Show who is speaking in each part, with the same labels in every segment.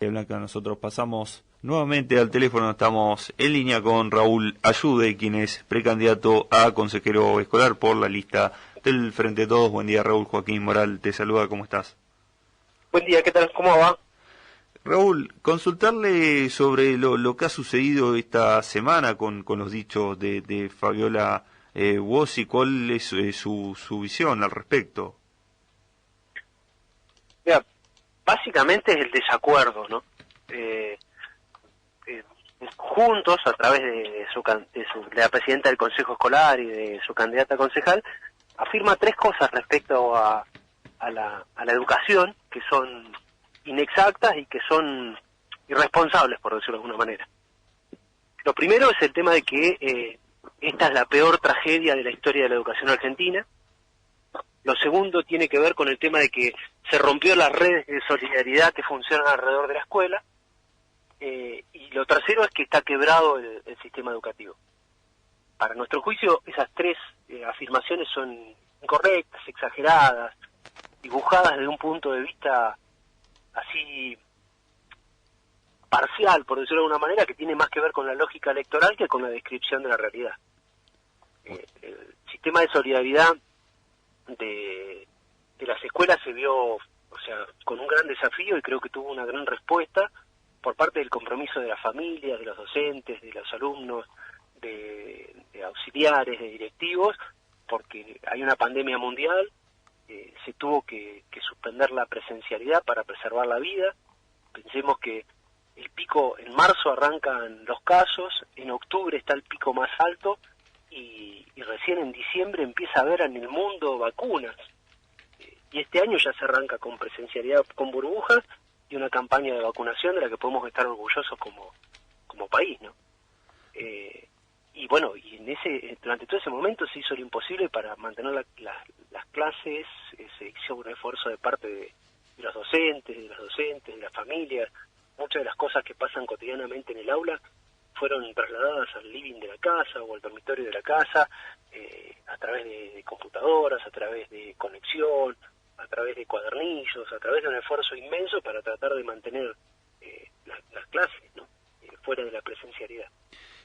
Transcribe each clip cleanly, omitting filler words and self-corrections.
Speaker 1: Blanca, nosotros pasamos nuevamente al teléfono, estamos en línea con Raúl Ayude, quien es precandidato a consejero escolar por la lista del Frente de Todos. Buen día, Raúl. Joaquín Moral te saluda, ¿cómo estás?
Speaker 2: Buen día, ¿qué tal? ¿Cómo va?
Speaker 1: Raúl, consultarle sobre lo que ha sucedido esta semana con los dichos de Fabiola Bossi. ¿Cuál es su visión al respecto?
Speaker 2: Mira, básicamente es el desacuerdo, ¿no? Eh, eh, Juntos, a través de la presidenta del Consejo Escolar y de su candidata a concejal, afirma tres cosas respecto a la educación que son inexactas y que son irresponsables, por decirlo de alguna manera. Lo primero es el tema de que esta es la peor tragedia de la historia de la educación argentina. Lo segundo tiene que ver con el tema de que se rompió las redes de solidaridad que funcionan alrededor de la escuela. Y lo tercero es que está quebrado el sistema educativo. Para nuestro juicio, esas tres afirmaciones son incorrectas, exageradas, dibujadas desde un punto de vista así parcial, por decirlo de alguna manera, que tiene más que ver con la lógica electoral que con la descripción de la realidad. El sistema de solidaridad de las escuelas se vio, o sea, con un gran desafío, y creo que tuvo una gran respuesta por parte del compromiso de las familias, de los docentes, de los alumnos, de auxiliares, de directivos, porque hay una pandemia mundial, se tuvo que suspender la presencialidad para preservar la vida. Pensemos que el pico en marzo arrancan los casos, en octubre está el pico más alto, y recién en diciembre empieza a haber en el mundo vacunas. Y este año ya se arranca con presencialidad con burbujas y una campaña de vacunación de la que podemos estar orgullosos como país, ¿no? Y bueno, y durante todo ese momento se hizo lo imposible para mantener las clases. Se hizo un esfuerzo de parte de los docentes, de las familias. Muchas de las cosas que pasan cotidianamente en el aula fueron trasladadas al living de la casa o al dormitorio de la casa, a través de computadoras, a través de conexión, a través de cuadernillos, a través de un esfuerzo inmenso para tratar de mantener las clases, ¿no? Fuera de la presencialidad.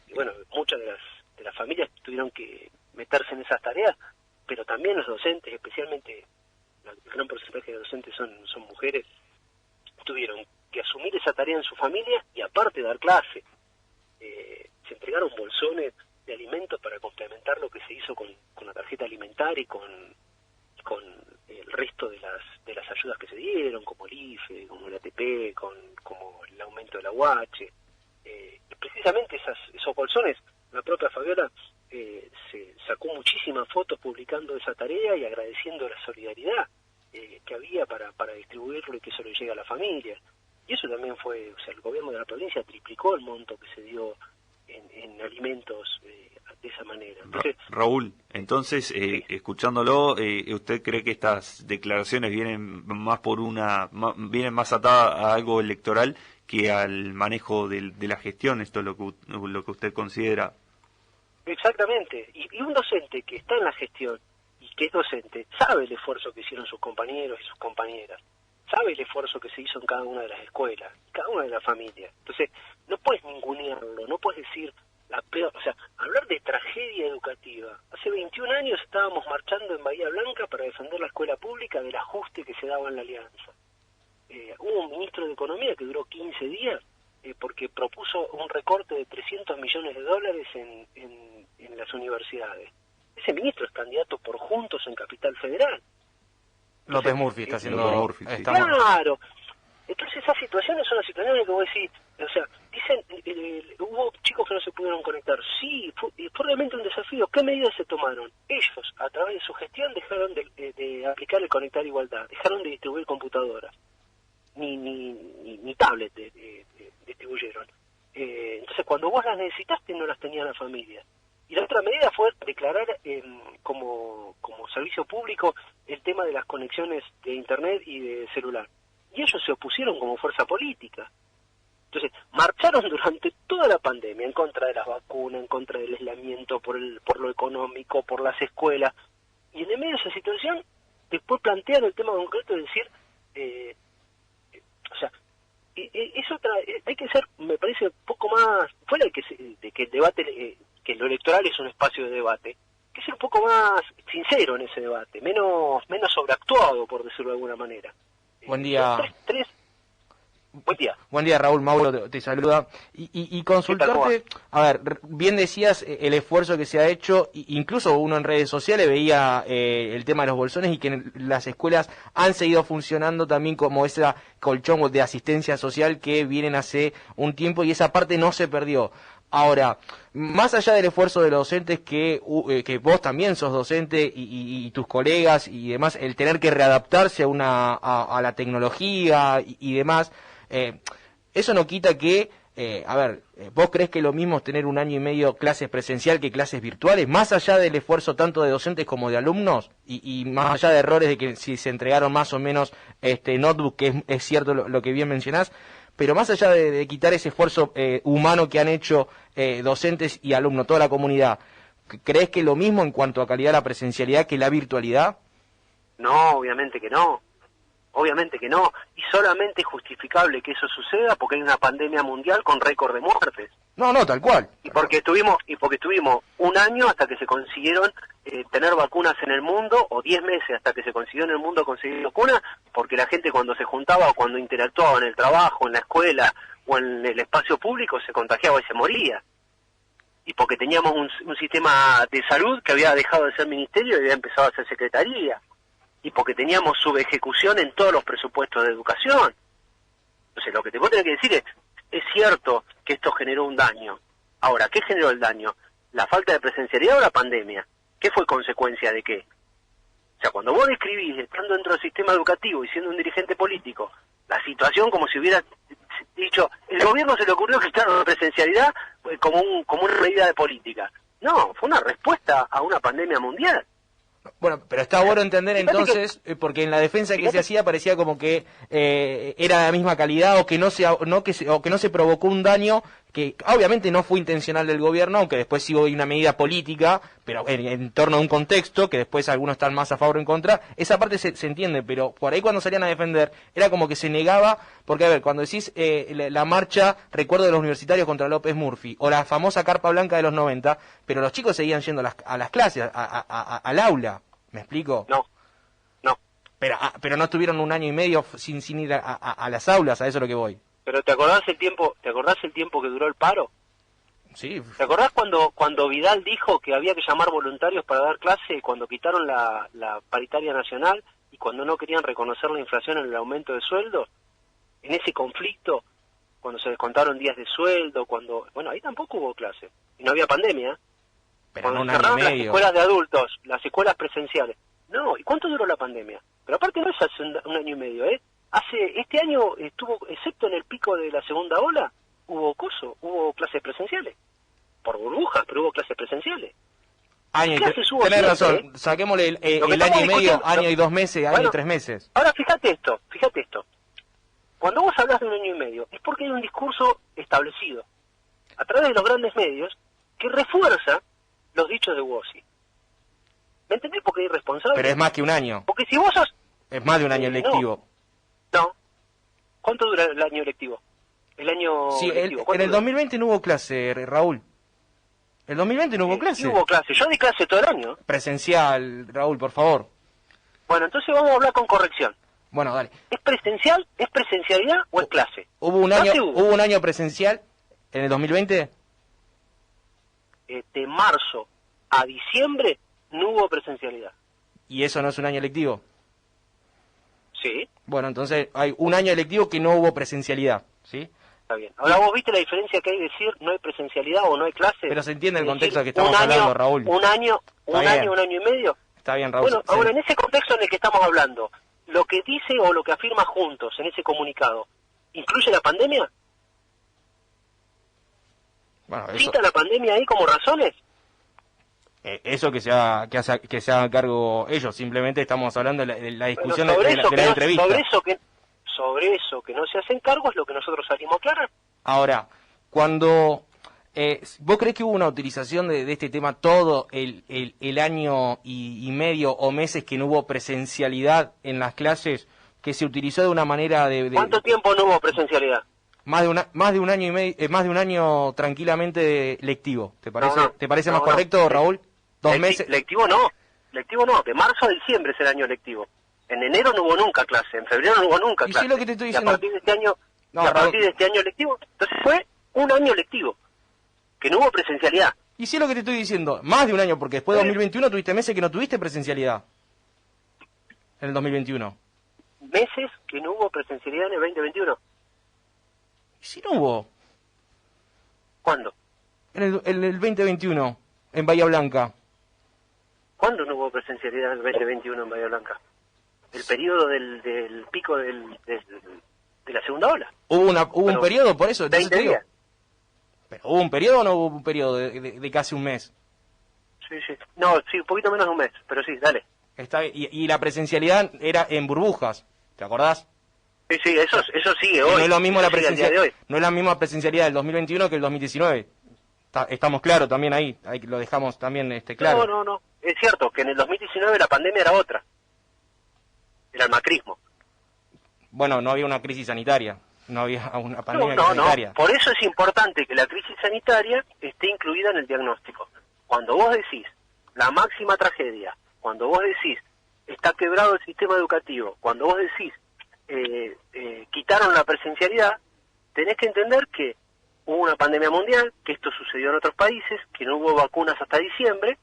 Speaker 2: Y bueno, muchas de las familias tuvieron que meterse en esas tareas, pero también los docentes, especialmente el gran porcentaje de docentes son mujeres, tuvieron que asumir esa tarea en su familia y aparte dar clase. Se entregaron bolsones de alimentos para complementar lo que se hizo con la tarjeta alimentaria y con el resto de las ayudas que se dieron, como el IFE, como el ATP, como el aumento de la UH. Y precisamente esos bolsones, la propia Fabiola se sacó muchísimas fotos publicando esa tarea y agradeciendo la solidaridad que había para distribuirlo y que eso le llegue a la familia. Y eso también fue, o sea, el gobierno de la provincia triplicó el monto que se dio en alimentos de esa manera. Entonces,
Speaker 1: Raúl, entonces,
Speaker 2: sí.
Speaker 1: escuchándolo, ¿usted cree que estas declaraciones vienen vienen más atadas a algo electoral que al manejo de la gestión? ¿Esto es lo que usted considera?
Speaker 2: Exactamente. Y un docente que está en la gestión y que es docente sabe el esfuerzo que hicieron sus compañeros y sus compañeras, sabe el esfuerzo que se hizo en cada una de las escuelas, cada una de las familias. Entonces, no puedes ningunearlo, no puedes decir la peor, o sea, hablar de tragedia educativa. Hace 21 años estábamos marchando en Bahía Blanca para defender la escuela pública del ajuste que se daba en la alianza. Hubo un ministro de Economía que duró 15 días porque propuso un recorte de $300 millones en las universidades. Ese ministro es candidato por Juntos en Capital Federal.
Speaker 3: López
Speaker 2: Entonces,
Speaker 3: Murphy está
Speaker 1: López
Speaker 3: haciendo...
Speaker 1: Murphy, sí.
Speaker 2: claro. Entonces esas situaciones son las situaciones que vos decís, o sea, dicen, hubo chicos que no se pudieron conectar. Sí, fue realmente un desafío. ¿Qué medidas se tomaron? Ellos, a través de su gestión, dejaron de aplicar el Conectar Igualdad, dejaron de distribuir computadoras, ni tablet distribuyeron. Entonces cuando vos las necesitaste no las tenía la familia. Y la otra medida fue declarar como servicio público el tema de las conexiones de internet y de celular. Y ellos se opusieron como fuerza política. Entonces, marcharon durante toda la pandemia en contra de las vacunas, en contra del aislamiento, por lo económico, por las escuelas. Y en el medio de esa situación, después plantean el tema concreto de decir, o sea, es otra, hay que ser, me parece, un poco más, fuera de que el debate, que lo electoral es un espacio de debate, hay que ser un poco más sincero en ese debate, menos sobreactuado, por decirlo de alguna manera.
Speaker 3: Buen día.
Speaker 2: Buen día.
Speaker 3: Buen día, Raúl. Mauro te saluda. Y consultarte, a ver, bien decías el esfuerzo que se ha hecho, incluso uno en redes sociales veía el tema de los bolsones y que las escuelas han seguido funcionando también como ese colchón de asistencia social que vienen hace un tiempo y esa parte no se perdió. Ahora, más allá del esfuerzo de los docentes, que vos también sos docente y tus colegas y demás, el tener que readaptarse a la tecnología y demás, eso no quita que, ¿vos crees que lo mismo es tener un año y medio clases presencial que clases virtuales? Más allá del esfuerzo tanto de docentes como de alumnos, y más allá de errores de que si se entregaron más o menos notebook, que es cierto lo que bien mencionás, pero más allá de quitar ese esfuerzo humano que han hecho docentes y alumnos, toda la comunidad, ¿crees que lo mismo en cuanto a calidad de la presencialidad que la virtualidad?
Speaker 2: No, obviamente que no. Obviamente que no, y solamente es justificable que eso suceda porque hay una pandemia mundial con récord de muertes.
Speaker 3: No, tal cual.
Speaker 2: Y porque tuvimos un año hasta que se consiguieron tener vacunas en el mundo, o 10 meses hasta que se consiguió en el mundo conseguir vacunas, porque la gente cuando se juntaba o cuando interactuaba en el trabajo, en la escuela o en el espacio público se contagiaba y se moría. Y porque teníamos un sistema de salud que había dejado de ser ministerio y había empezado a ser secretaría. Y porque teníamos subejecución en todos los presupuestos de educación. Entonces, lo que te puedo tener que decir es cierto que esto generó un daño. Ahora, ¿qué generó el daño? ¿La falta de presencialidad o la pandemia? ¿Qué fue consecuencia de qué? O sea, cuando vos describís, estando dentro del sistema educativo y siendo un dirigente político, la situación como si hubiera dicho, el gobierno se le ocurrió quitar la presencialidad como una medida de política. No, fue una respuesta a una pandemia mundial.
Speaker 3: Bueno, pero está bueno entender entonces, porque en la defensa que se hacía parecía como que era la misma calidad o que no se provocó un daño que obviamente no fue intencional del gobierno, aunque después sí hubo una medida política, pero en torno a un contexto que después algunos están más a favor o en contra. Esa parte se entiende, pero por ahí cuando salían a defender era como que se negaba, porque a ver, cuando decís la marcha, recuerdo de los universitarios contra López Murphy, o la famosa carpa blanca de los 90, pero los chicos seguían yendo a las clases, al aula. ¿Me explico?
Speaker 2: No.
Speaker 3: Pero no estuvieron un año y medio sin ir a las aulas, a eso es lo que voy.
Speaker 2: Pero ¿te acordás el tiempo que duró el paro?
Speaker 3: Sí.
Speaker 2: ¿Te acordás cuando Vidal dijo que había que llamar voluntarios para dar clase cuando quitaron la paritaria nacional y cuando no querían reconocer la inflación en el aumento de sueldo? En ese conflicto, cuando se descontaron días de sueldo, bueno, ahí tampoco hubo clase y no había pandemia.
Speaker 3: Pero
Speaker 2: cuando
Speaker 3: un año y
Speaker 2: cerraron las
Speaker 3: medio.
Speaker 2: escuelas de adultos, las escuelas presenciales. No, ¿y cuánto duró la pandemia? Pero aparte no es hace un año y medio, este año estuvo, excepto en el pico de la segunda ola, hubo clases presenciales. Por burbujas, pero hubo clases presenciales.
Speaker 3: Tenés razón, saquémosle el año y medio, año y 2 meses, año y 3 meses.
Speaker 2: Ahora fíjate esto. Cuando vos hablas de un año y medio, es porque hay un discurso establecido, a través de los grandes medios, que refuerza los dichos de Bossi. ¿Me entendés? Porque es irresponsable.
Speaker 3: Pero es más que un año.
Speaker 2: Porque si vos sos...
Speaker 3: Es más de un año lectivo.
Speaker 2: No. ¿Cuánto dura el año lectivo?
Speaker 3: Sí, en el 2020 no hubo clase, Raúl. El 2020 no hubo clase.
Speaker 2: Sí hubo clase. Yo di clase todo el año.
Speaker 3: Presencial, Raúl, por favor.
Speaker 2: Bueno, entonces vamos a hablar con corrección.
Speaker 3: Bueno, dale.
Speaker 2: ¿Es presencial, es presencialidad o es clase?
Speaker 3: ¿Hubo un año presencial en el 2020?
Speaker 2: De marzo a diciembre no hubo presencialidad.
Speaker 3: ¿Y eso no es un año lectivo?
Speaker 2: Sí.
Speaker 3: Bueno, entonces hay un año lectivo que no hubo presencialidad, ¿sí?
Speaker 2: Está bien. Ahora vos viste la diferencia que hay de decir no hay presencialidad o no hay clase.
Speaker 3: Pero se entiende el contexto que estamos hablando, Raúl.
Speaker 2: Un año y medio.
Speaker 3: Está bien, Raúl.
Speaker 2: Bueno, ahora en ese contexto en el que estamos hablando, lo que dice o lo que afirma Juntos en ese comunicado, ¿incluye la pandemia?
Speaker 3: Bueno,
Speaker 2: ¿Cita la pandemia ahí como razones?
Speaker 3: Eso que se hagan cargo ellos, simplemente estamos hablando de la discusión de la entrevista.
Speaker 2: Sobre eso que no se hacen cargo es lo que nosotros salimos a aclarar.
Speaker 3: Ahora, cuando ¿vos crees que hubo una utilización de este tema todo el año y medio o meses que no hubo presencialidad en las clases, que se utilizó de una manera de...
Speaker 2: ¿Cuánto tiempo no hubo presencialidad?
Speaker 3: más de un año y medio, más de un año tranquilamente lectivo. ¿Te parece, ¿te parece más correcto, Raúl? 2 meses.
Speaker 2: Lectivo no, de marzo a diciembre es el año lectivo. En enero no hubo nunca clase, en febrero no hubo nunca clase.
Speaker 3: Y sí, lo que te estoy diciendo.
Speaker 2: Y a partir de este año, lectivo, entonces fue un año lectivo, que no hubo presencialidad.
Speaker 3: Y sí, lo que te estoy diciendo, más de un año, porque después de 2021 tuviste meses que no tuviste presencialidad. En el 2021.
Speaker 2: Meses que no hubo presencialidad en el 2021.
Speaker 3: ¿Y si no hubo?
Speaker 2: ¿Cuándo?
Speaker 3: En el 2021, en Bahía Blanca.
Speaker 2: ¿Cuándo no hubo presencialidad en el 2021 en Bahía Blanca? El periodo del pico de la segunda ola.
Speaker 3: ¿Hubo un periodo por eso?
Speaker 2: 20 días.
Speaker 3: ¿Pero hubo un periodo o no hubo un periodo de casi un mes?
Speaker 2: Sí. No, sí, un poquito menos de un mes, pero sí, dale.
Speaker 3: Está bien. Y la presencialidad era en burbujas, ¿te acordás?
Speaker 2: Sí, eso sigue hoy.
Speaker 3: No es lo mismo la
Speaker 2: presencialidad de hoy.
Speaker 3: No es la misma presencialidad del 2021 que el 2019. Estamos claros también ahí lo dejamos también claro.
Speaker 2: No. Es cierto que en el 2019 la pandemia era otra. Era el macrismo.
Speaker 3: Bueno, no había una crisis sanitaria. No había una pandemia sanitaria.
Speaker 2: No. Por eso es importante que la crisis sanitaria esté incluida en el diagnóstico. Cuando vos decís la máxima tragedia, cuando vos decís está quebrado el sistema educativo, cuando vos decís quitaron la presencialidad, tenés que entender que hubo una pandemia mundial, que esto sucedió en otros países, que no hubo vacunas hasta diciembre,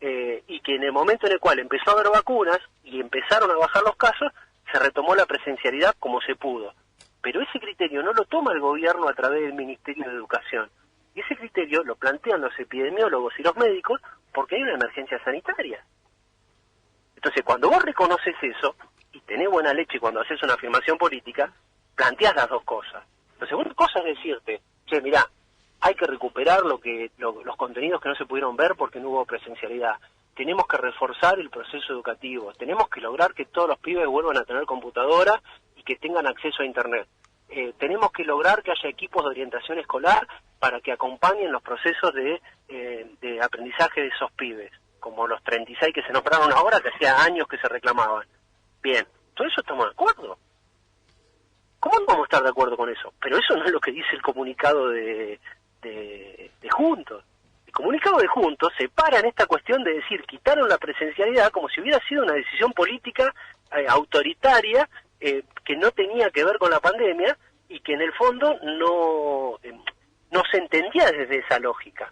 Speaker 2: y que en el momento en el cual empezó a haber vacunas y empezaron a bajar los casos, se retomó la presencialidad como se pudo. Pero ese criterio no lo toma el gobierno a través del Ministerio de Educación. Y ese criterio lo plantean los epidemiólogos y los médicos porque hay una emergencia sanitaria. Entonces, cuando vos reconoces eso, y tenés buena leche cuando haces una afirmación política, planteás las dos cosas. La segunda cosa es decirte, che, mirá, hay que recuperar los contenidos que no se pudieron ver porque no hubo presencialidad. Tenemos que reforzar el proceso educativo. Tenemos que lograr que todos los pibes vuelvan a tener computadora y que tengan acceso a Internet. Tenemos que lograr que haya equipos de orientación escolar para que acompañen los procesos de aprendizaje de esos pibes, como los 36 que se nombraron ahora, que hacía años que se reclamaban. Bien, todo eso estamos de acuerdo. ¿Cómo no vamos a estar de acuerdo con eso? Pero eso no es lo que dice el comunicado de Juntos. El comunicado de Juntos se para en esta cuestión de decir, quitaron la presencialidad como si hubiera sido una decisión política autoritaria que no tenía que ver con la pandemia y que en el fondo no se entendía desde esa lógica.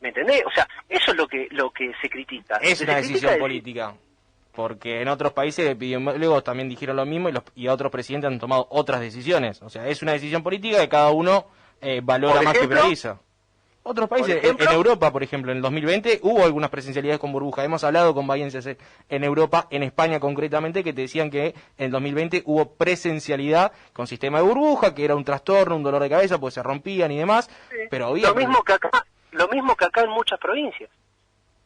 Speaker 2: ¿Me entendés? O sea, eso es lo que se critica.
Speaker 3: Es una decisión política. Porque en otros países epidemiólogos también dijeron lo mismo y otros presidentes han tomado otras decisiones. O sea, es una decisión política que cada uno valora más que prioriza. Otros países, en Europa, por ejemplo, en el 2020 hubo algunas presencialidades con burbuja. Hemos hablado con bahienses en Europa, en España concretamente, que te decían que en el 2020 hubo presencialidad con sistema de burbuja, que era un trastorno, un dolor de cabeza, pues se rompían y demás. Sí. Pero había
Speaker 2: lo mismo que acá en muchas provincias.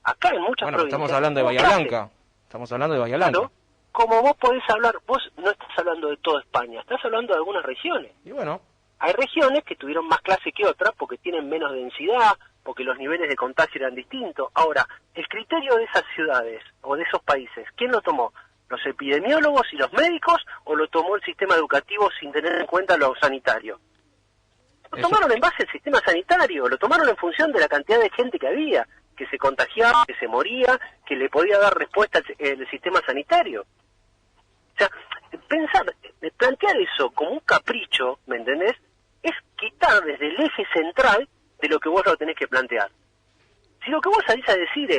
Speaker 2: Acá en muchas provincias.
Speaker 3: Estamos hablando de Bahía Blanca. Estamos hablando de Bahía Blanca.
Speaker 2: Claro, como vos podés hablar, vos no estás hablando de toda España, estás hablando de algunas regiones.
Speaker 3: Y bueno.
Speaker 2: Hay regiones que tuvieron más clase que otras porque tienen menos densidad, porque los niveles de contagio eran distintos. Ahora, el criterio de esas ciudades o de esos países, ¿quién lo tomó? ¿Los epidemiólogos y los médicos o lo tomó el sistema educativo sin tener en cuenta lo sanitario? Lo tomaron en base al sistema sanitario, lo tomaron en función de la cantidad de gente que había, que se contagiaba, que se moría, que le podía dar respuesta el sistema sanitario. O sea, plantear eso como un capricho, ¿me entendés? Es quitar desde el eje central de lo que vos lo tenés que plantear. Si lo que vos salís a decir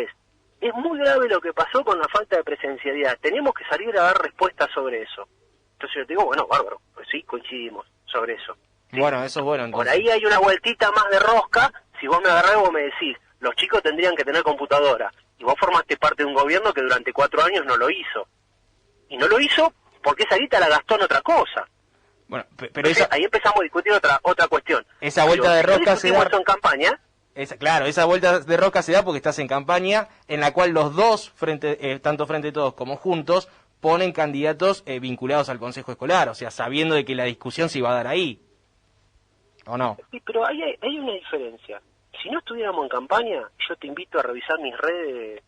Speaker 2: es muy grave lo que pasó con la falta de presencialidad, tenemos que salir a dar respuestas sobre eso. Entonces yo te digo, bueno, bárbaro, pues sí, coincidimos sobre eso. ¿Sí?
Speaker 3: Bueno, eso es bueno. Entonces.
Speaker 2: Por ahí hay una vueltita más de rosca, si vos me agarrás vos me decís, los chicos tendrían que tener computadora, y vos formaste parte de un gobierno que durante 4 años no lo hizo. Y no lo hizo porque esa guita la gastó en otra cosa.
Speaker 3: Bueno, pero
Speaker 2: ahí empezamos a discutir otra cuestión.
Speaker 3: Esa vuelta de rosca se da
Speaker 2: en campaña.
Speaker 3: Claro, esa vuelta de rosca se da porque estás en campaña en la cual los dos, tanto Frente Todos como Juntos, ponen candidatos vinculados al Consejo Escolar, o sea, sabiendo de que la discusión se iba a dar ahí. ¿O no?
Speaker 2: Sí, pero hay una diferencia. Si no estuviéramos en campaña, yo te invito a revisar mis redes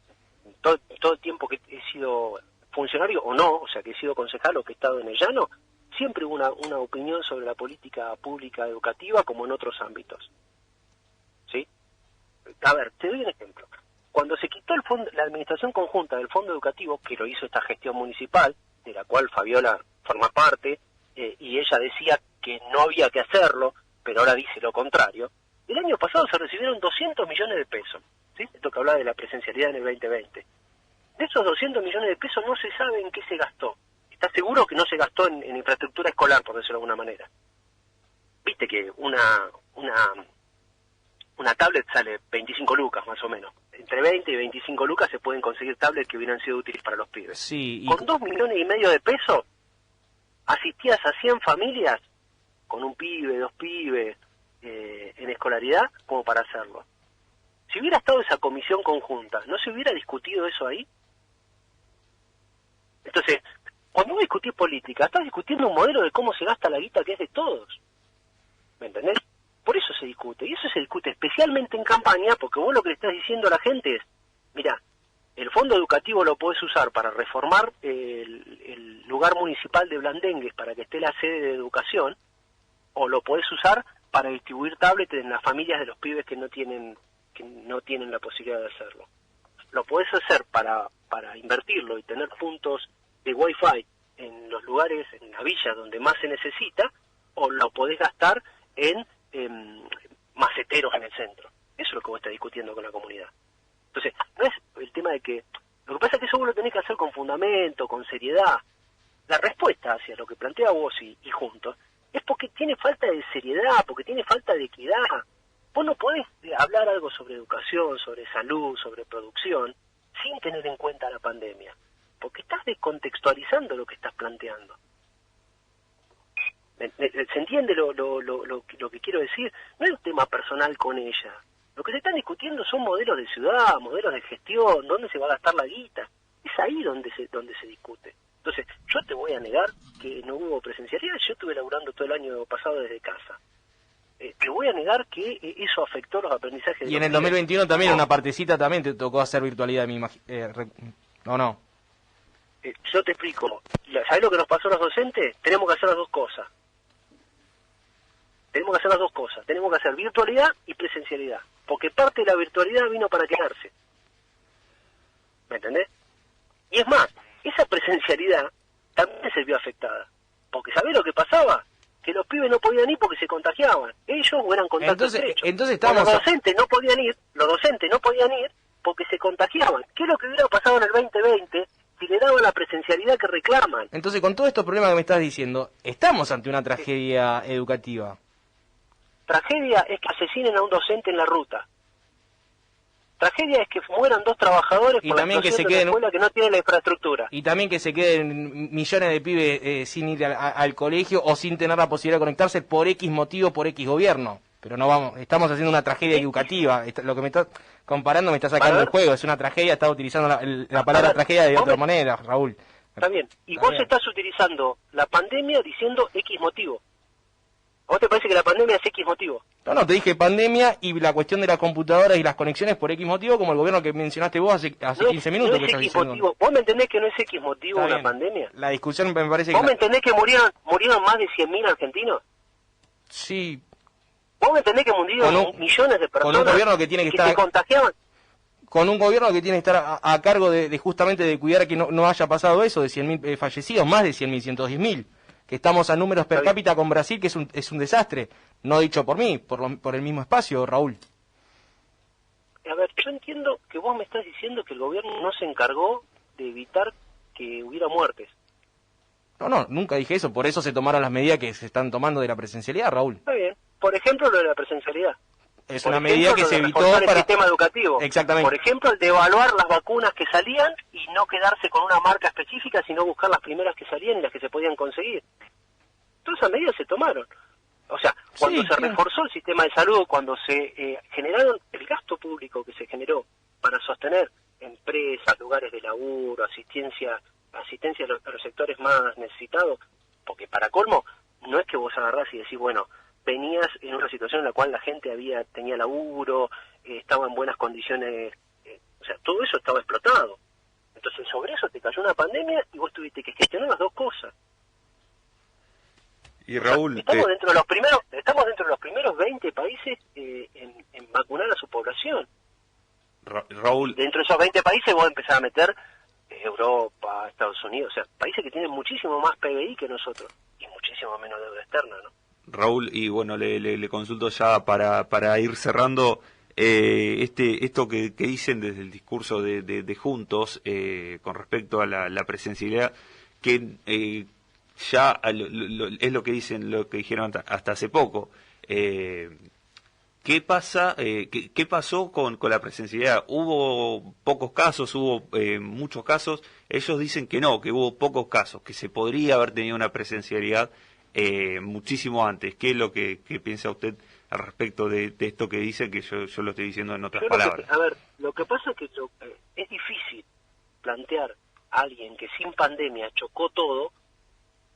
Speaker 2: todo el tiempo que he sido funcionario o no, o sea, que he sido concejal o que he estado en el llano, siempre hubo una opinión sobre la política pública educativa como en otros ámbitos. ¿Sí? A ver, te doy un ejemplo. Cuando se quitó la administración conjunta del fondo educativo, que lo hizo esta gestión municipal, de la cual Fabiola forma parte, y ella decía que no había que hacerlo, pero ahora dice lo contrario, el año pasado se recibieron 200 millones de pesos, ¿sí? Esto que hablaba de la presencialidad en el 2020. De esos 200 millones de pesos no se sabe en qué se gastó. ¿Estás seguro que no se gastó en infraestructura escolar, por decirlo de alguna manera? Viste que una tablet sale 25 lucas más o menos. Entre 20 y 25 lucas se pueden conseguir tablets que hubieran sido útiles para los pibes.
Speaker 3: Sí,
Speaker 2: Con 2,5 millones de pesos asistías a 100 familias con un pibe, 2 pibes en escolaridad como para hacerlo. Si hubiera estado esa comisión conjunta, ¿no se hubiera discutido eso ahí? Entonces, cuando vos discutís política, estás discutiendo un modelo de cómo se gasta la guita que es de todos. ¿Me entendés? Por eso se discute, y eso se discute especialmente en campaña, porque vos lo que le estás diciendo a la gente es, mira, el fondo educativo lo podés usar para reformar el lugar municipal de Blandengues para que esté la sede de educación, o lo podés usar para distribuir tablets en las familias de los pibes que no tienen la posibilidad de hacerlo. Lo podés hacer para invertirlo y tener puntos de Wi-Fi en los lugares, en las villas donde más se necesita, o lo podés gastar en maceteros en el centro. Eso es lo que vos estás discutiendo con la comunidad. Entonces, no es el tema de que... Lo que pasa es que eso vos lo tenés que hacer con fundamento, con seriedad. La respuesta hacia lo que plantea vos y juntos es porque tiene falta de seriedad, porque tiene falta de equidad. Vos no podés hablar algo sobre educación, sobre salud, sobre producción, sin tener en cuenta la pandemia, porque estás descontextualizando lo que estás planteando. ¿Se entiende lo que quiero decir? No es un tema personal con ella. Lo que se están discutiendo son modelos de ciudad, modelos de gestión, dónde se va a gastar la guita. Es ahí donde se discute. Entonces, yo te voy a negar que no hubo presencialidad. Yo estuve laburando todo el año pasado desde casa. Te voy a negar que eso afectó los aprendizajes.
Speaker 3: Y en el 2021 también, una partecita también te tocó hacer virtualidad, ¿o no?
Speaker 2: Yo te explico. ¿Sabés lo que nos pasó a los docentes? Tenemos que hacer las dos cosas. Tenemos que hacer virtualidad y presencialidad. Porque parte de la virtualidad vino para quedarse. ¿Me entendés? Y es más, esa presencialidad también se vio afectada. Porque ¿sabés lo que pasaba? Que los pibes no podían ir porque se contagiaban. Ellos eran contacto estrecho.
Speaker 3: Entonces estamos...
Speaker 2: Los docentes no podían ir porque se contagiaban. ¿Qué es lo que hubiera pasado en el 2020 si le daban la presencialidad que reclaman?
Speaker 3: Entonces, con todos estos problemas que me estás diciendo, estamos ante una tragedia educativa.
Speaker 2: Tragedia es que asesinen a un docente en la ruta. Tragedia es que mueran 2 trabajadores por la explosión de la escuela que no tiene la infraestructura.
Speaker 3: Y también que se queden millones de pibes sin ir al colegio o sin tener la posibilidad de conectarse por X motivo, por X gobierno. Pero no vamos, estamos haciendo una tragedia educativa. Lo que me estás comparando me está sacando el juego. Es una tragedia, estás utilizando la palabra tragedia de otra manera, Raúl.
Speaker 2: Está bien. Y vos estás utilizando la pandemia diciendo X motivo. ¿A vos te parece que la pandemia es X motivo?
Speaker 3: No, te dije pandemia y la cuestión de las computadoras y las conexiones por X motivo, como el gobierno que mencionaste vos hace 15 minutos.
Speaker 2: No es X motivo. ¿Vos me entendés que no es X motivo una pandemia?
Speaker 3: La discusión me parece que...
Speaker 2: ¿Vos me entendés que murieron más de 100.000 argentinos?
Speaker 3: Sí.
Speaker 2: ¿Vos me entendés que murieron millones de personas
Speaker 3: con un gobierno que tiene que estar...
Speaker 2: se contagiaban?
Speaker 3: Con un gobierno que tiene que estar a cargo de justamente de cuidar que no haya pasado eso, de 100.000 fallecidos, más de 100.000, 110.000. Que estamos a números per cápita con Brasil, que es un desastre. No dicho por mí, por el mismo espacio, Raúl.
Speaker 2: A ver, yo entiendo que vos me estás diciendo que el gobierno no se encargó de evitar que hubiera muertes.
Speaker 3: No, nunca dije eso. Por eso se tomaron las medidas que se están tomando de la presencialidad, Raúl.
Speaker 2: Está bien. Por ejemplo, lo de la presencialidad.
Speaker 3: Es una medida que se evitó para
Speaker 2: el sistema educativo.
Speaker 3: Exactamente.
Speaker 2: Por ejemplo, el de evaluar las vacunas que salían y no quedarse con una marca específica, sino buscar las primeras que salían y las que se podían conseguir. Todas esas medidas se tomaron. O sea, cuando se reforzó el sistema de salud, cuando se generaron el gasto público que se generó para sostener empresas, lugares de laburo, asistencia a los sectores más necesitados, porque para colmo, no es que vos agarrás y decís, bueno, venías en una situación en la cual la gente tenía laburo, estaba en buenas condiciones, o sea, todo eso estaba explotado. Entonces sobre eso te cayó una pandemia y vos tuviste que gestionar las dos cosas.
Speaker 1: Y Raúl,
Speaker 2: estamos dentro de los primeros 20 países en vacunar a su población.
Speaker 1: Raúl,
Speaker 2: Dentro de esos 20 países vos empezás a meter Europa, Estados Unidos, o sea, países que tienen muchísimo más PBI que nosotros y muchísimo menos deuda externa, ¿no?
Speaker 1: Raúl, y bueno, le consulto ya para ir cerrando, esto que dicen desde el discurso de Juntos con respecto a la presencialidad, que ya es lo que dicen, lo que dijeron hasta hace poco. ¿Qué pasa? ¿Qué pasó con la presencialidad? ¿Hubo pocos casos? ¿Hubo muchos casos? Ellos dicen que no, que hubo pocos casos, que se podría haber tenido una presencialidad muchísimo antes. ¿Qué es lo que piensa usted al respecto de esto que dice, que yo lo estoy diciendo en otras palabras?
Speaker 2: A ver, lo que pasa es que es difícil plantear a alguien que sin pandemia chocó todo,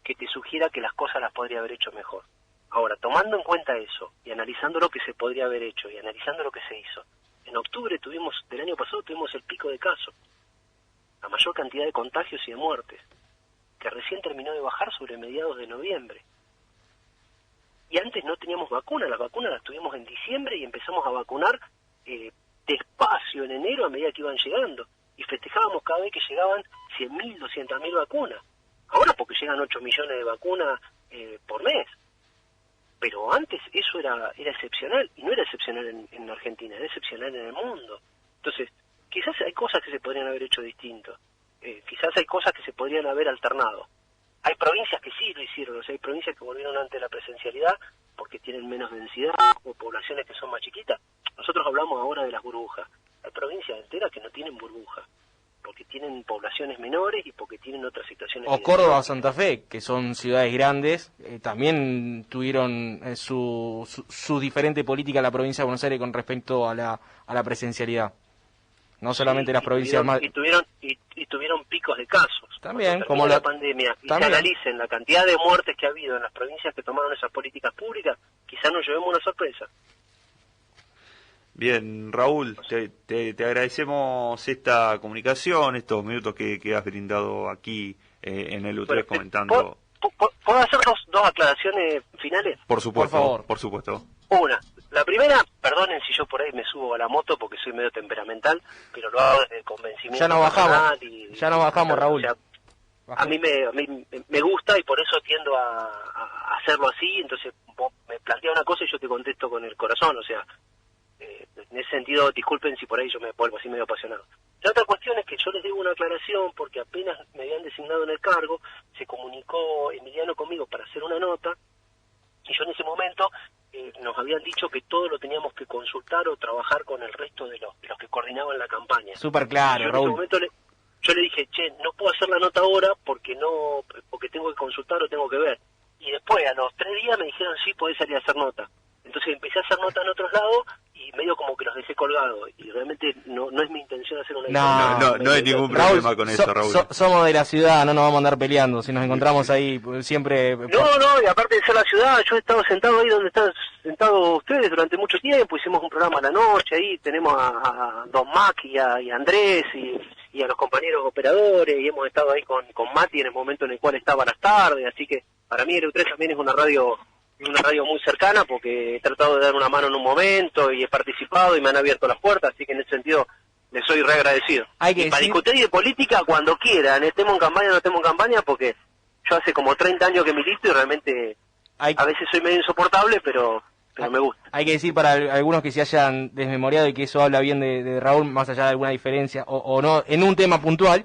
Speaker 2: que te sugiera que las cosas las podría haber hecho mejor. Ahora, tomando en cuenta eso, y analizando lo que se podría haber hecho, y analizando lo que se hizo, en octubre del año pasado tuvimos el pico de casos, la mayor cantidad de contagios y de muertes, que recién terminó de bajar sobre mediados de noviembre. Y antes no teníamos vacunas, las vacunas las tuvimos en diciembre y empezamos a vacunar despacio en enero a medida que iban llegando. Y festejábamos cada vez que llegaban 100.000, 200.000 vacunas. Ahora porque llegan 8 millones de vacunas por mes. Pero antes eso era excepcional, y no era excepcional en Argentina, era excepcional en el mundo. Entonces, quizás hay cosas que se podrían haber hecho distinto, quizás hay cosas que se podrían haber alternado. Hay provincias que sí lo hicieron, o sea, hay provincias que volvieron ante la presencialidad porque tienen menos densidad o poblaciones que son más chiquitas. Nosotros hablamos ahora de las burbujas. Hay provincias enteras que no tienen burbujas, porque tienen poblaciones menores y porque tienen otras situaciones.
Speaker 3: O Córdoba o Santa Fe, que son ciudades grandes, también tuvieron su diferente política la provincia de Buenos Aires con respecto a la presencialidad. No solamente las provincias más...
Speaker 2: Y tuvieron picos de casos.
Speaker 3: También,
Speaker 2: como la pandemia, y
Speaker 3: también.
Speaker 2: se analicen la cantidad de muertes que ha habido en las provincias que tomaron esas políticas públicas, quizás nos llevemos una sorpresa.
Speaker 1: Bien, Raúl, te agradecemos esta comunicación, estos minutos que has brindado aquí en el U3 comentando.
Speaker 2: ¿Puedo hacer dos aclaraciones finales?
Speaker 1: Por supuesto,
Speaker 3: por favor.
Speaker 1: Por supuesto.
Speaker 2: Una, la primera, perdonen si yo por ahí me subo a la moto porque soy medio temperamental, pero lo hago desde el convencimiento.
Speaker 3: Ya nos bajamos, Raúl.
Speaker 2: O sea, a mí me gusta y por eso tiendo a hacerlo así, entonces vos me planteas una cosa y yo te contesto con el corazón, o sea, en ese sentido, disculpen si por ahí yo me vuelvo así medio apasionado. La otra cuestión es que yo les digo una aclaración porque apenas me habían designado en el cargo, se comunicó Emiliano conmigo para hacer una nota y yo en ese momento nos habían dicho que todo lo teníamos que consultar o trabajar con el resto de los que coordinaban la campaña.
Speaker 3: Súper claro, Raúl.
Speaker 2: En ese momento yo le dije, no puedo hacer la nota ahora porque tengo que consultar o tengo que ver. Y después, a los 3 días me dijeron, sí, podés salir a hacer nota. Entonces empecé a hacer nota en otros lados y medio como que los dejé colgados. Y realmente no es mi intención hacer una...
Speaker 1: No hay ningún problema con eso, Raúl.
Speaker 3: Somos de la ciudad, no nos vamos a andar peleando. Si nos encontramos ahí, siempre...
Speaker 2: No, y aparte de ser la ciudad, yo he estado sentado ahí donde están sentados ustedes durante mucho tiempo. Hicimos un programa a la noche ahí, tenemos a Don Mac y a Andrés y a los compañeros operadores, y hemos estado ahí con Mati en el momento en el cual estaba a las tardes. Así que para mí el U3 también es una radio muy cercana porque he tratado de dar una mano en un momento y he participado y me han abierto las puertas, así que en ese sentido les soy re agradecido. Y para discutir de política cuando quieran, estemos en campaña o no estemos en campaña, porque yo hace como 30 años que milito y realmente a veces soy medio insoportable, pero me gusta. Hay
Speaker 3: que decir para algunos que se hayan desmemoriado y que eso habla bien de Raúl, más allá de alguna diferencia o no, en un tema puntual,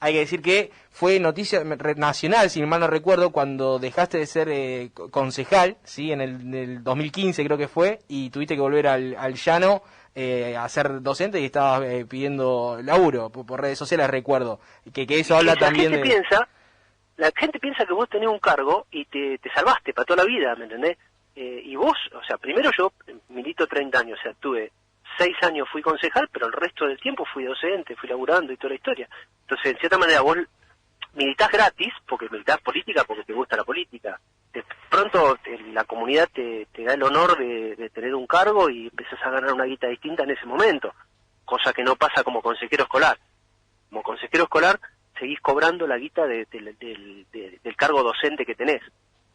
Speaker 3: hay que decir que fue noticia nacional, si mal no recuerdo, cuando dejaste de ser concejal, ¿sí? En el 2015 creo que fue, y tuviste que volver al llano a ser docente y estabas pidiendo laburo por redes sociales, recuerdo. Que eso habla también de...
Speaker 2: La gente piensa que vos tenés un cargo y te salvaste para toda la vida, ¿me entendés? Y vos, o sea, primero yo milito 30 años, o sea, tuve 6 años fui concejal, pero el resto del tiempo fui docente, fui laburando y toda la historia. Entonces, en cierta manera, vos militás gratis, porque militás política, porque te gusta la política. De pronto, la comunidad te da el honor de tener un cargo y empezás a ganar una guita distinta en ese momento, cosa que no pasa como consejero escolar. Como consejero escolar, seguís cobrando la guita del cargo docente que tenés.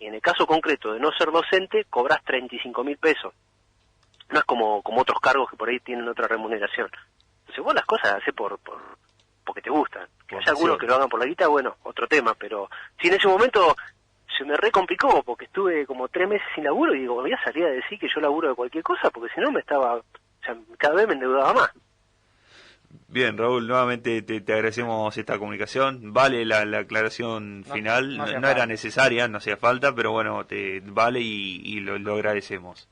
Speaker 2: Y en el caso concreto de no ser docente, cobras 35.000 pesos. No es como otros cargos que por ahí tienen otra remuneración. Entonces vos las cosas las haces porque te gustan. Que haya algunos que lo hagan por la guita, bueno, otro tema, pero si en ese momento se me recomplicó porque estuve como 3 meses sin laburo y digo, voy a salir a decir que yo laburo de cualquier cosa porque si no cada vez me endeudaba más.
Speaker 1: Bien, Raúl, nuevamente te agradecemos esta comunicación. Vale la aclaración final, no era necesaria, no hacía falta, pero bueno, vale y lo agradecemos.